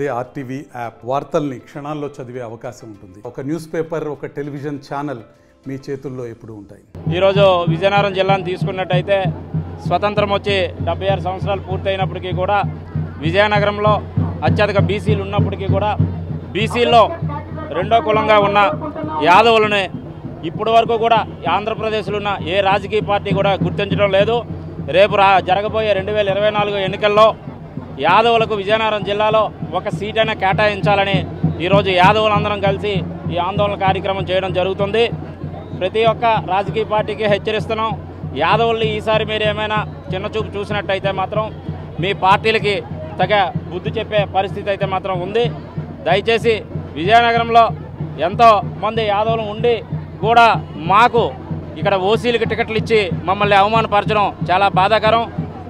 అదే RTV app వార్తల్ని క్షణాల్లో చదివే అవకాశం ఉంటుంది. ఒక న్యూస్ పేపర్, ఒక టెలివిజన్ ఛానల్ మీ చేతుల్లో ఎప్పుడూ ఉంటాయి. ఈరోజు విజయనగరం జిల్లాను తీసుకున్నట్టయితే స్వతంత్రం వచ్చి 76 సంవత్సరాలు పూర్తయినప్పటికీ కూడా విజయనగరంలో అత్యధిక బీసీలు ఉన్నప్పటికీ కూడా బీసీల్లో రెండో కులంగా ఉన్న యాదవులని ఇప్పటి వరకు కూడా ఆంధ్రప్రదేశ్లో ఉన్న ఏ రాజకీయ పార్టీ కూడా గుర్తించడం లేదు. రేపు జరగబోయే 2024 ఎన్నికల్లో యాదవులకు విజయనగరం జిల్లాలో ఒక సీటైనా కేటాయించాలని ఈరోజు యాదవులందరం కలిసి ఈ ఆందోళన కార్యక్రమం చేయడం జరుగుతుంది. ప్రతి ఒక్క రాజకీయ పార్టీకి హెచ్చరిస్తున్నాం. యాదవుల్ని ఈసారి మీరు ఏమైనా చిన్నచూపు చూసినట్టయితే మాత్రం మీ పార్టీలకి తగ బుద్ధి చెప్పే పరిస్థితి అయితే మాత్రం ఉంది. దయచేసి విజయనగరంలో ఎంతో మంది యాదవులు ఉండి కూడా మాకు ఇక్కడ ఓసీలకి టికెట్లు ఇచ్చి మమ్మల్ని అవమానపరచడం చాలా బాధాకరం.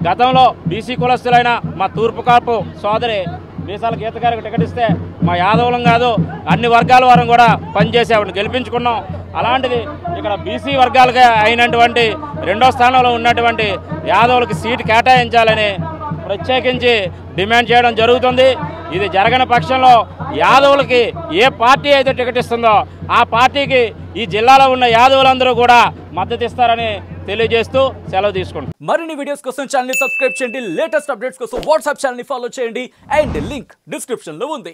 గతంలో బీసీ కులస్తులైన మా తూర్పు కాపు సోదరి మీసాల గీత గారికి టికెట్ ఇస్తే మా యాదవులం కాదు అన్ని వర్గాల వారం కూడా పనిచేసి ఆవిడని గెలిపించుకున్నాం. అలాంటిది ఇక్కడ బీసీ వర్గాలుగా అయినటువంటి రెండో స్థానంలో ఉన్నటువంటి యాదవులకి సీటు కేటాయించాలని ప్రత్యేకించి డిమాండ్ చేయడం జరుగుతుంది. ఇది జరగని పక్షంలో యాదవులకి ఏ పార్టీ అయితే టికెట్ ఇస్తుందో ఆ పార్టీకి ఈ జిల్లాలో ఉన్న యాదవులందరూ కూడా మద్దతు ఇస్తారని తెలియజేస్తూ సెలవు తీసుకుంటాం. మరిన్ని వీడియోస్ కోసం ఛానల్ ని సబ్స్క్రైబ్ చేయండి. లేటెస్ట్ అప్డేట్స్ కోసం వాట్సాప్ ఛానల్ ని ఫాలో చేయండి. అండ్ లింక్ డిస్క్రిప్షన్ లో ఉంది.